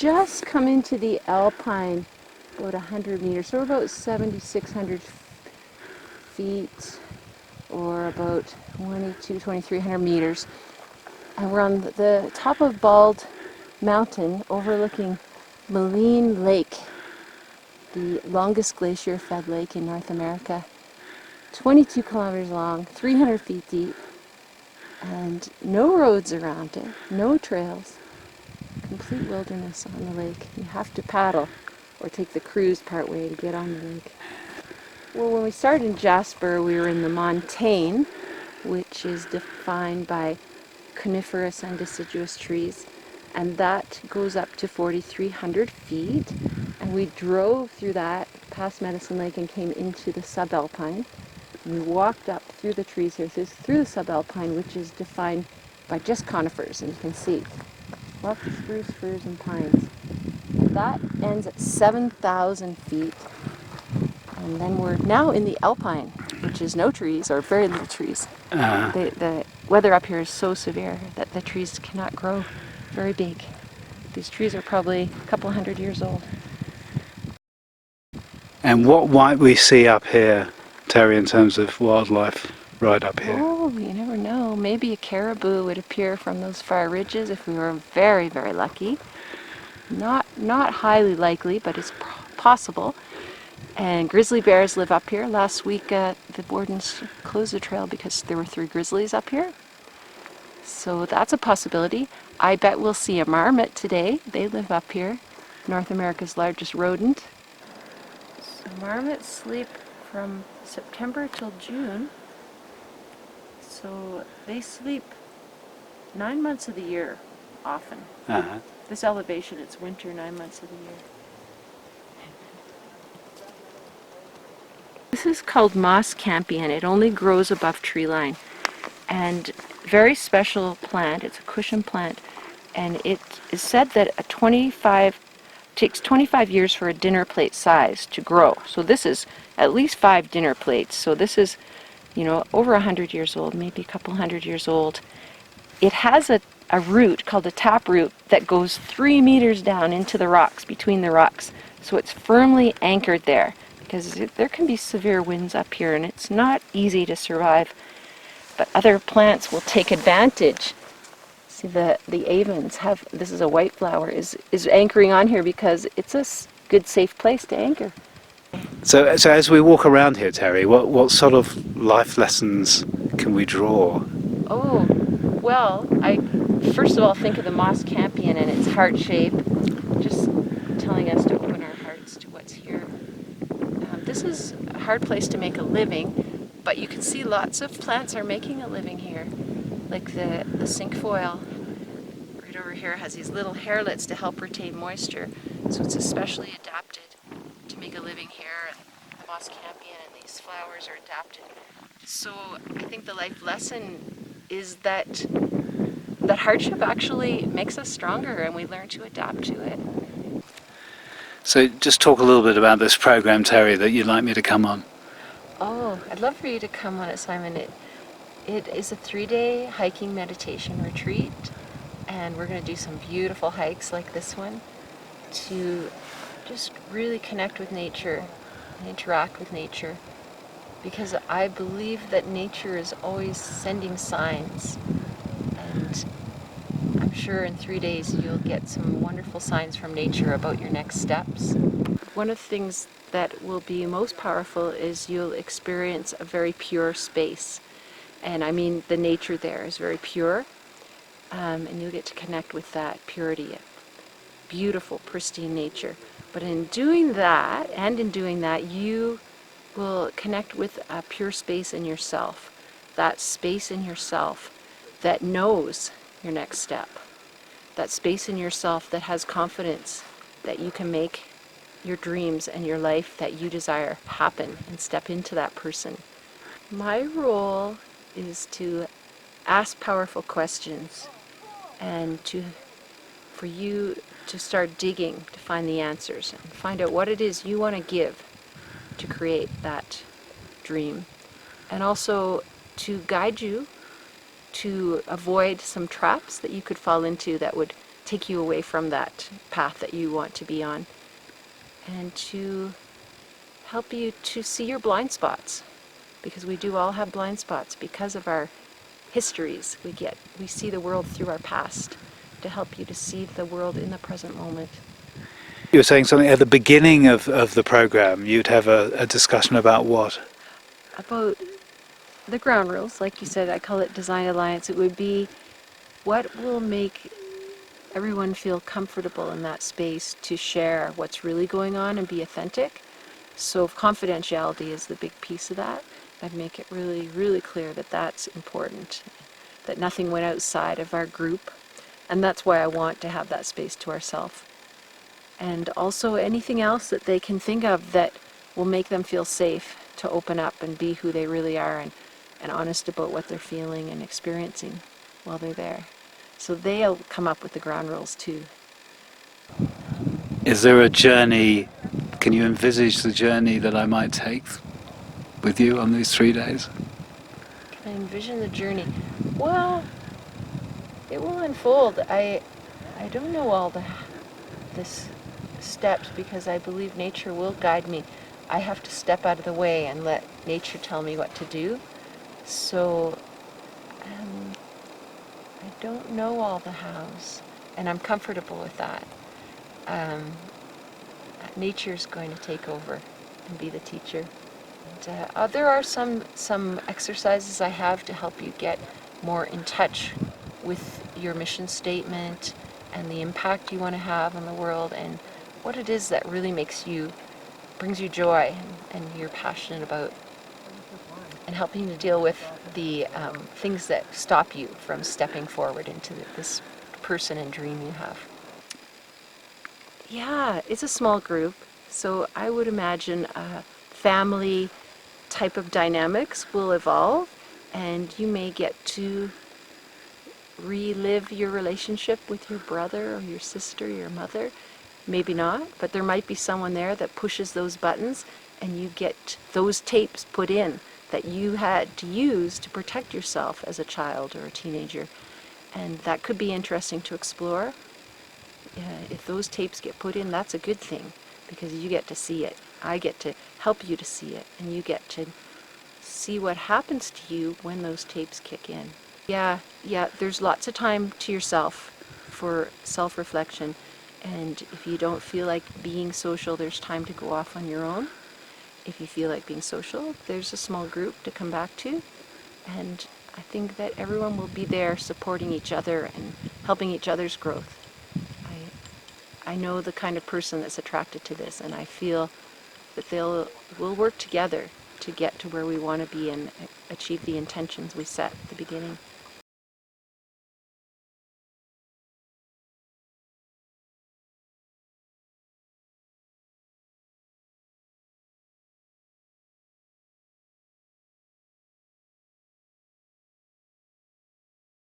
just come into the Alpine about 100 meters, so we're about 7,600 feet, or about 2,300 meters. And we're on the top of Bald Mountain overlooking Moline Lake, the longest glacier-fed lake in North America. 22 kilometers long, 300 feet deep, and no roads around it, no trails. Complete wilderness on the lake. You have to paddle or take the cruise part way to get on the lake. Well, when we started in Jasper, we were in the montane, which is defined by coniferous and deciduous trees, and that goes up to 4,300 feet. And we drove through that past Medicine Lake and came into the subalpine. And we walked up through the trees here, through the subalpine, which is defined by just conifers, and you can see lots of spruce, firs, and pines. And that ends at 7,000 feet. And then we're now in the alpine, which is no trees or very little trees. The weather up here is so severe that the trees cannot grow very big. These trees are probably a couple hundred years old. And what might we see up here, Terri, in terms of wildlife right up here? Oh, you never know. Maybe a caribou would appear from those far ridges if we were very, very lucky. Not highly likely, but it's possible. And grizzly bears live up here. Last week the wardens closed the trail because there were 3 grizzlies up here. So that's a possibility. I bet we'll see a marmot today. They live up here, North America's largest rodent. So marmots sleep from September till June. So they sleep 9 months of the year, often. This elevation, it's winter 9 months of the year. This is called moss campion. It only grows above tree line. And very special plant. It's a cushion plant. And it is said that takes 25 years for a dinner plate size to grow. So this is at least 5 dinner plates. So this is, over 100 years old, maybe a couple hundred years old. It has a root called a tap root that goes 3 meters down into the rocks, between the rocks. So it's firmly anchored there, because there can be severe winds up here and it's not easy to survive. But other plants will take advantage. See, the avens have, this is a white flower, is anchoring on here because it's a good safe place to anchor. So as we walk around here, Terri, what sort of life lessons can we draw? Oh, well, I first of all think of the moss campion and its heart shape, just telling us to open our hearts to what's here. This is a hard place to make a living, but you can see lots of plants are making a living here. Like the cinquefoil right over here has these little hairlets to help retain moisture, so it's especially adapted to make a living here. And the moss campion and these flowers are adapted. So I think the life lesson is that hardship actually makes us stronger and we learn to adapt to it. So just talk a little bit about this program, Terri, that you'd like me to come on. Oh, I'd love for you to come on it, Simon. It is a 3-day hiking meditation retreat, and we're going to do some beautiful hikes like this one to just really connect with nature and interact with nature, because I believe that nature is always sending signs, and I'm sure in 3 days you'll get some wonderful signs from nature about your next steps. One of the things that will be most powerful is you'll experience a very pure space. And I mean, the nature there is very pure, and you'll get to connect with that purity, beautiful, pristine nature. But in doing that, you will connect with a pure space in yourself, that space in yourself that knows your next step, that space in yourself that has confidence that you can make your dreams and your life that you desire happen and step into that person. My role is to ask powerful questions and for you to start digging to find the answers and find out what it is you want to give to create that dream, and also to guide you to avoid some traps that you could fall into that would take you away from that path that you want to be on, and to help you to see your blind spots, because we do all have blind spots because of our histories. We see the world through our past, to help you to see the world in the present moment. You were saying something at the beginning of the program. You'd have a discussion about what? About the ground rules, like you said, I call it Design Alliance. It would be what will make everyone feel comfortable in that space to share what's really going on and be authentic. So confidentiality is the big piece of that. I'd make it really, really clear that that's important, that nothing went outside of our group. And that's why I want to have that space to ourselves. And also anything else that they can think of that will make them feel safe to open up and be who they really are, and honest about what they're feeling and experiencing while they're there. So they'll come up with the ground rules too. Is there a journey? Can you envisage the journey that I might take with you on these 3 days? Can I envision the journey? Well, it will unfold. I don't know all the steps, because I believe nature will guide me. I have to step out of the way and let nature tell me what to do. So I don't know all the hows, and I'm comfortable with that. Nature's going to take over and be the teacher. And, there are some exercises I have to help you get more in touch with your mission statement and the impact you want to have on the world, and what it is that really brings you joy, and you're passionate about, and helping you to deal with the things that stop you from stepping forward into this person and dream you have. Yeah, it's a small group, so I would imagine family type of dynamics will evolve, and you may get to relive your relationship with your brother or your sister, your mother. Maybe not, but there might be someone there that pushes those buttons, and you get those tapes put in that you had to use to protect yourself as a child or a teenager. And that could be interesting to explore. If those tapes get put in, that's a good thing, because you get to see it. I get to help you to see it, and you get to see what happens to you when those tapes kick in. Yeah, there's lots of time to yourself for self-reflection, and if you don't feel like being social, there's time to go off on your own. If you feel like being social, there's a small group to come back to, and I think that everyone will be there supporting each other and helping each other's growth. I know the kind of person that's attracted to this, and I feel that we'll work together to get to where we want to be and achieve the intentions we set at the beginning.